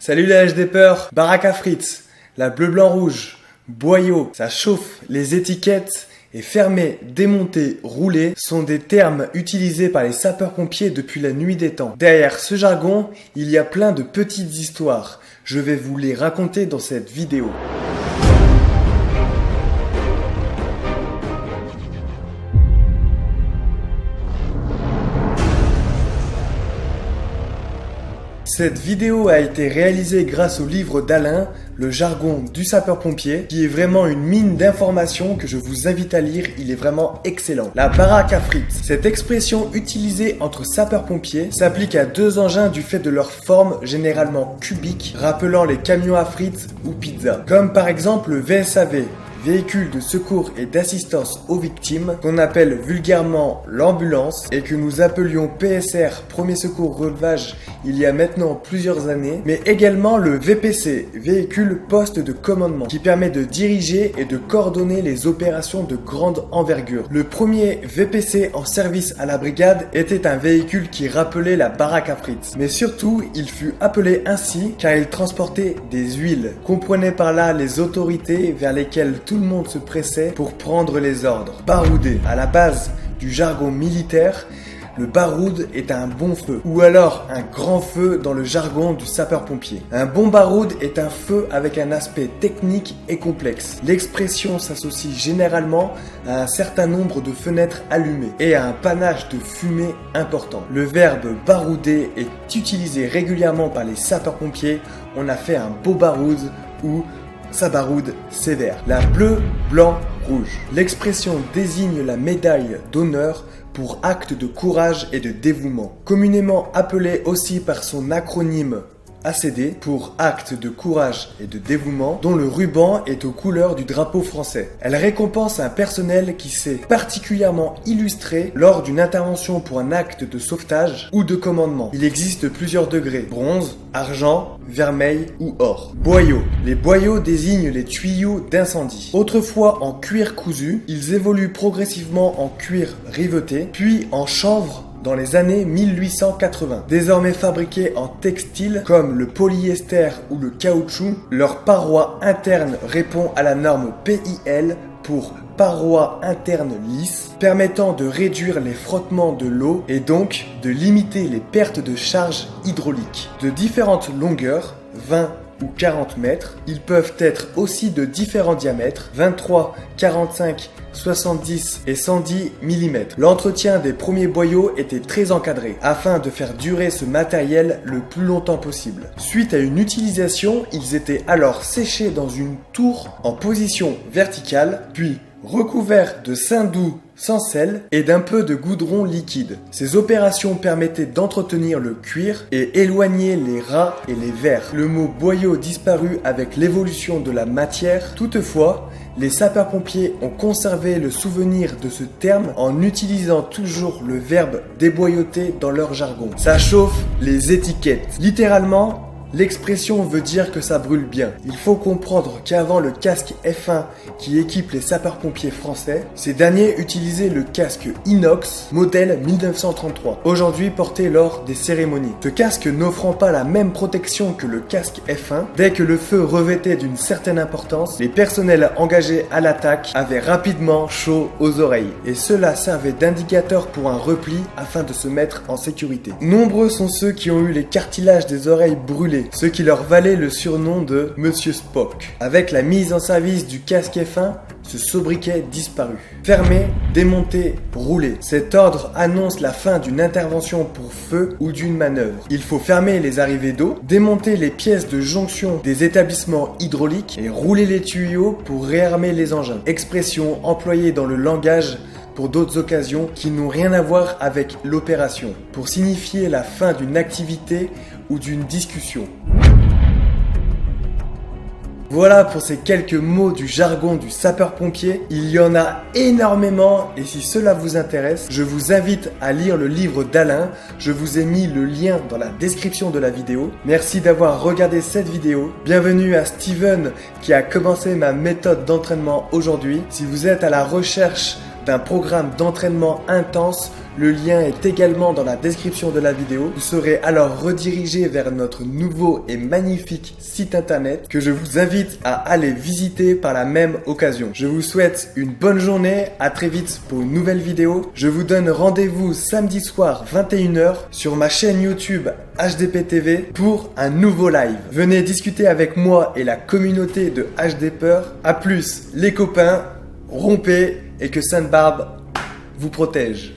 Salut les HDPers, baraque à frites, la bleu-blanc-rouge, boyau, ça chauffe, les étiquettes et fermer, démonter, rouler sont des termes utilisés par les sapeurs-pompiers depuis la nuit des temps. Derrière ce jargon, il y a plein de petites histoires. Je vais vous les raconter dans cette vidéo. Cette vidéo a été réalisée grâce au livre d'Alain, Le jargon du sapeur-pompier, qui est vraiment une mine d'informations que je vous invite à lire, il est vraiment excellent. La baraque à frites. Cette expression utilisée entre sapeurs-pompiers s'applique à deux engins du fait de leur forme généralement cubique, rappelant les camions à frites ou pizza. Comme par exemple le VSAV. Véhicule de secours et d'assistance aux victimes, qu'on appelle vulgairement l'ambulance et que nous appelions PSR, premier secours relevage, il y a maintenant plusieurs années, mais également le VPC, véhicule poste de commandement, qui permet de diriger et de coordonner les opérations de grande envergure. Le premier VPC en service à la brigade était un véhicule qui rappelait la baraque à frites, mais surtout il fut appelé ainsi car il transportait des huiles. Comprenez par là les autorités vers lesquelles tout le monde se pressait pour prendre les ordres. Baroudé. À la base du jargon militaire, le baroud est un bon feu, ou alors un grand feu dans le jargon du sapeur-pompier. Un bon baroud est un feu avec un aspect technique et complexe. L'expression s'associe généralement à un certain nombre de fenêtres allumées et à un panache de fumée important. Le verbe barouder est utilisé régulièrement par les sapeurs-pompiers. On a fait un beau baroud ou ça baroude sévère. La bleu, blanc, rouge. L'expression désigne la médaille d'honneur pour acte de courage et de dévouement. Communément appelée aussi par son acronyme ACD pour acte de courage et de dévouement, dont le ruban est aux couleurs du drapeau français. Elle récompense un personnel qui s'est particulièrement illustré lors d'une intervention pour un acte de sauvetage ou de commandement. Il existe plusieurs degrés: bronze, argent, vermeil ou or. Boyaux. Les boyaux désignent les tuyaux d'incendie. Autrefois en cuir cousu, ils évoluent progressivement en cuir riveté, puis en chanvre dans les années 1880. Désormais fabriqués en textile comme le polyester ou le caoutchouc, leur paroi interne répond à la norme PIL pour paroi interne lisse, permettant de réduire les frottements de l'eau et donc de limiter les pertes de charge hydraulique. De différentes longueurs, 20 ou 40 mètres, ils peuvent être aussi de différents diamètres, 23, 45, 70 et 110 mm. L'entretien des premiers boyaux était très encadré, afin de faire durer ce matériel le plus longtemps possible. Suite à une utilisation, ils étaient alors séchés dans une tour en position verticale, puis recouverts de saindoux sans sel et d'un peu de goudron liquide. Ces opérations permettaient d'entretenir le cuir et éloigner les rats et les vers. Le mot boyau disparut avec l'évolution de la matière. Toutefois, les sapeurs-pompiers ont conservé le souvenir de ce terme en utilisant toujours le verbe déboyauter dans leur jargon. Ça chauffe les étiquettes. Littéralement, l'expression veut dire que ça brûle bien. Il faut comprendre qu'avant le casque F1 qui équipe les sapeurs-pompiers français, ces derniers utilisaient le casque inox modèle 1933, aujourd'hui porté lors des cérémonies. Ce casque n'offrant pas la même protection que le casque F1, dès que le feu revêtait d'une certaine importance, les personnels engagés à l'attaque avaient rapidement chaud aux oreilles, et cela servait d'indicateur pour un repli afin de se mettre en sécurité. Nombreux sont ceux qui ont eu les cartilages des oreilles brûlés, ce qui leur valait le surnom de Monsieur Spock. Avec la mise en service du casque F1, ce sobriquet disparut. Fermer, démonter, rouler. Cet ordre annonce la fin d'une intervention pour feu ou d'une manœuvre. Il faut fermer les arrivées d'eau, démonter les pièces de jonction des établissements hydrauliques et rouler les tuyaux pour réarmer les engins. Expression employée dans le langage pour d'autres occasions qui n'ont rien à voir avec l'opération, pour signifier la fin d'une activité ou d'une discussion. Voilà pour ces quelques mots du jargon du sapeur-pompier. Il y en a énormément et si cela vous intéresse, je vous invite à lire le livre d'Alain. Je vous ai mis le lien dans la description de la vidéo. Merci d'avoir regardé cette vidéo. Bienvenue à Steven qui a commencé ma méthode d'entraînement aujourd'hui. Si vous êtes à la recherche d'un programme d'entraînement intense, Le lien est également dans la description de la vidéo. Vous serez alors redirigé vers notre nouveau et magnifique site internet que je vous invite à aller visiter par la même occasion. Je vous souhaite une bonne journée, à très vite pour une nouvelle vidéo. Je vous donne rendez-vous samedi soir 21h sur ma chaîne YouTube HDP TV pour un nouveau live. Venez discuter avec moi et la communauté de HD Peur. A plus les copains, rompez et que Sainte-Barbe vous protège.